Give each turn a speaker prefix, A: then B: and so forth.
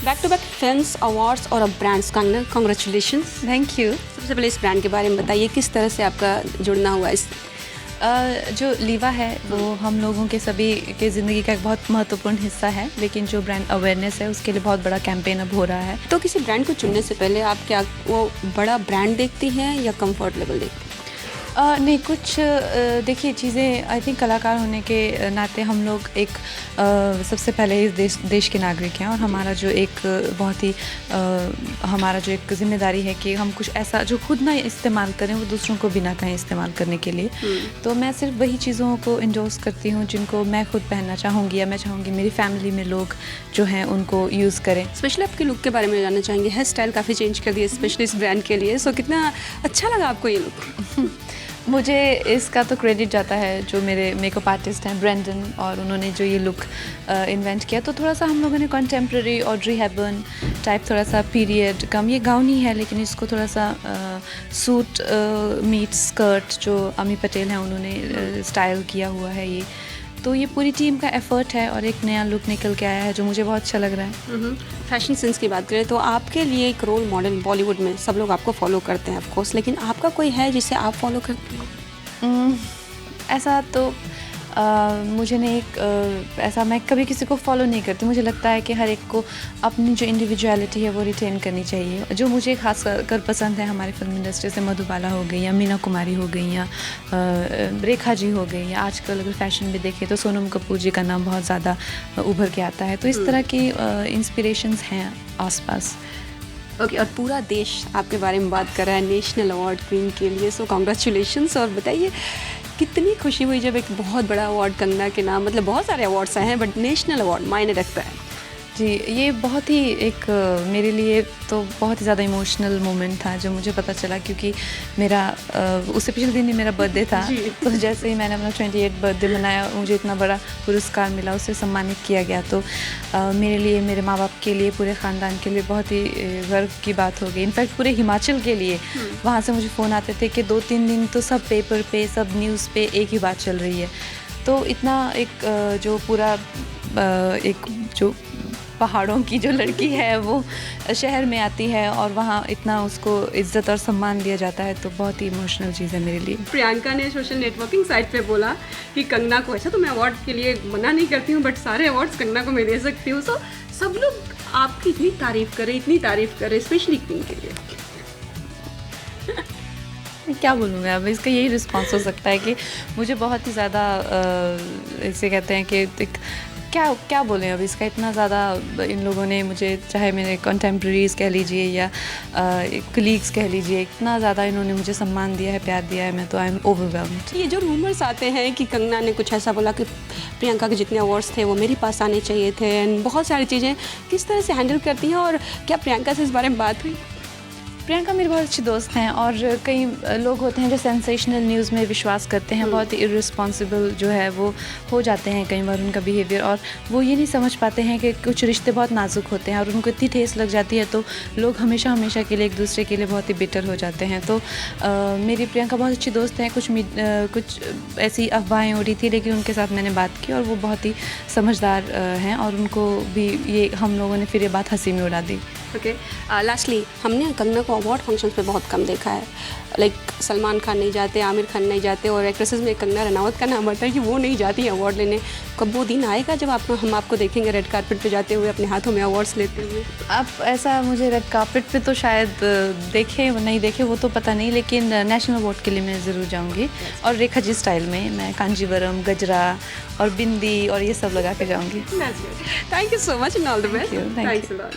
A: Back to back films, awards और अब brands. Kangana, congratulations.
B: Thank you.
A: सबसे पहले इस ब्रांड के बारे में बताइए, किस तरह से आपका जुड़ना हुआ इस
B: जो लीवा है वो हम लोगों के सभी के ज़िंदगी का एक बहुत महत्वपूर्ण हिस्सा है, लेकिन जो ब्रांड अवेयरनेस है उसके लिए बहुत बड़ा कैंपेन अब हो रहा है।
A: तो किसी ब्रांड को चुनने से पहले आप क्या वो बड़ा ब्रांड देखती हैं या कंफर्ट लेवल देखती हैं?
B: नहीं, कुछ देखिए चीज़ें आई थिंक कलाकार होने के नाते हम लोग एक सबसे पहले इस देश के नागरिक हैं, और हमारा जो एक बहुत ही हमारा जो एक जिम्मेदारी है कि हम कुछ ऐसा जो खुद ना इस्तेमाल करें वो दूसरों को भी ना कहें इस्तेमाल करने के लिए। तो मैं सिर्फ वही चीज़ों को इंडोर्स करती हूँ जिनको मैं खुद पहनना चाहूँगी या मैं चाहूँगी मेरी फैमिली में लोग जो हैं उनको यूज़ करें।
A: स्पेशली आपके लुक के बारे में जानना चाहेंगे। हेयर स्टाइल काफ़ी चेंज कर दिया स्पेशली इस ब्रांड के लिए, सो कितना अच्छा लगा आपको ये लुक?
B: मुझे इसका तो क्रेडिट जाता है जो मेरे मेकअप आर्टिस्ट हैं ब्रेंडन, और उन्होंने जो ये लुक इन्वेंट किया। तो थोड़ा सा हम लोगों ने कंटेम्प्रेरी ऑड्री हेबर्न टाइप, थोड़ा सा पीरियड कम, ये गाउन ही है लेकिन इसको थोड़ा सा सूट मीट स्कर्ट जो अमी पटेल हैं उन्होंने स्टाइल किया हुआ है ये। तो ये पूरी टीम का एफर्ट है और एक नया लुक निकल के आया है जो मुझे बहुत अच्छा लग रहा है।
A: फैशन सेंस की बात करें तो आपके लिए एक रोल मॉडल बॉलीवुड में सब लोग आपको फॉलो करते हैं ऑफ कोर्स, लेकिन आपका कोई है जिसे आप फॉलो करते हैं?
B: ऐसा तो मुझे नहीं ऐसा मैं कभी किसी को फॉलो नहीं करती। मुझे लगता है कि हर एक को अपनी जो इंडिविजुअलिटी है वो रिटेन करनी चाहिए। जो मुझे खास कर पसंद है हमारी फिल्म इंडस्ट्री से, मधुबाला हो गई या मीना कुमारी हो गई या रेखा जी हो गई, या आजकल अगर फैशन में देखें तो सोनम कपूर जी का नाम बहुत ज़्यादा उभर के आता है। तो इस तरह की इंस्पिरेशंस हैं आसपास।
A: ओके, और पूरा देश आपके बारे में बात कर रहा है नेशनल अवार्ड क्वीन के लिए, सो कॉन्ग्रेचुलेशंस। और बताइए कितनी खुशी हुई जब एक बहुत बड़ा अवार्ड कंगना के नाम, मतलब बहुत सारे अवार्ड्स आए हैं बट नेशनल अवार्ड मायने रखता है।
B: जी, ये बहुत ही एक मेरे लिए तो बहुत ही ज़्यादा इमोशनल मोमेंट था जब मुझे पता चला, क्योंकि मेरा उससे पिछले दिन ही मेरा बर्थडे था। तो जैसे ही मैंने अपना 28 बर्थडे मनाया, मुझे इतना बड़ा पुरस्कार मिला, उससे सम्मानित किया गया। तो मेरे लिए, मेरे माँ बाप के लिए, पूरे ख़ानदान के लिए बहुत ही गर्व की बात हो गई। इनफैक्ट पूरे हिमाचल के लिए वहाँ से मुझे फ़ोन आते थे कि 2-3 दिन तो सब पेपर पे, सब न्यूज़ पे एक ही बात चल रही है। तो इतना एक जो पूरा एक जो पहाड़ों की जो लड़की है वो शहर में आती है और वहाँ इतना उसको इज्जत और सम्मान दिया जाता है, तो बहुत ही इमोशनल चीज़ है मेरे लिए।
A: प्रियंका ने सोशल नेटवर्किंग साइट पे बोला कि कंगना को, ऐसा तो मैं अवार्ड के लिए मना नहीं करती हूँ बट सारे अवार्ड्स कंगना को मैं दे सकती हूँ। सो सब लोग आपकी इतनी तारीफ़ करें स्पेशली क्वीन के लिए।
B: क्या बोलूँ मैं, अब इसका यही रिस्पॉन्स हो सकता है कि मुझे बहुत ही ज़्यादा इसे कहते हैं कि एक क्या बोलें अब इसका, इतना ज़्यादा इन लोगों ने मुझे, चाहे मेरे कंटेम्प्रेरीज़ कह लीजिए या कलीग्स कह लीजिए, इतना ज़्यादा इन्होंने मुझे सम्मान दिया है, प्यार दिया है, मैं तो आई एम ओवरवेल्म्ड।
A: ये जो रूमर्स आते हैं कि कंगना ने कुछ ऐसा बोला कि प्रियंका के जितने अवार्ड्स थे वो मेरे पास आने चाहिए थे, एंड बहुत सारी चीज़ें, किस तरह से हैंडल करती हैं और क्या प्रियंका से इस बारे में बात हुई?
B: प्रियंका मेरी बहुत अच्छी दोस्त हैं, और कई लोग होते हैं जो सेंसेशनल न्यूज़ में विश्वास करते हैं, बहुत ही इर्रिस्पॉन्सिबल जो है वो हो जाते हैं कई बार उनका बिहेवियर, और वो ये नहीं समझ पाते हैं कि कुछ रिश्ते बहुत नाजुक होते हैं और उनको इतनी ठेस लग जाती है तो लोग हमेशा के लिए एक दूसरे के लिए बहुत ही बिटर हो जाते हैं। तो मेरी प्रियंका बहुत अच्छी दोस्त हैं। कुछ ऐसी अफवाहें उड़ी थी लेकिन उनके साथ मैंने बात की और वो बहुत ही समझदार हैं, और उनको भी ये हम लोगों ने फिर ये बात हंसी में उड़ा दी।
A: ओके, लास्टली हमने कंगना को अवार्ड फंक्शंस पे बहुत कम देखा है। लाइक सलमान खान नहीं जाते, आमिर खान नहीं जाते, और एक्ट्रेसेस में कंगना रनावत का नाम आता है कि वो नहीं जाती हैं अवार्ड लेने। कब वो दिन आएगा जब हम आपको देखेंगे रेड कार्पेट पे जाते हुए अपने हाथों में अवार्ड्स लेते हुए?
B: अब ऐसा मुझे रेड कार्पेट पे तो शायद देखे नहीं देखे वो तो पता नहीं, लेकिन नेशनल अवार्ड के लिए मैं ज़रूर जाऊँगी, और रेखा जी स्टाइल में मैं कांजीवरम, गजरा और बिंदी और ये सब लगा के जाऊँगी।
A: Thank you so much and all the best.
B: Thank you.
A: Thanks a lot.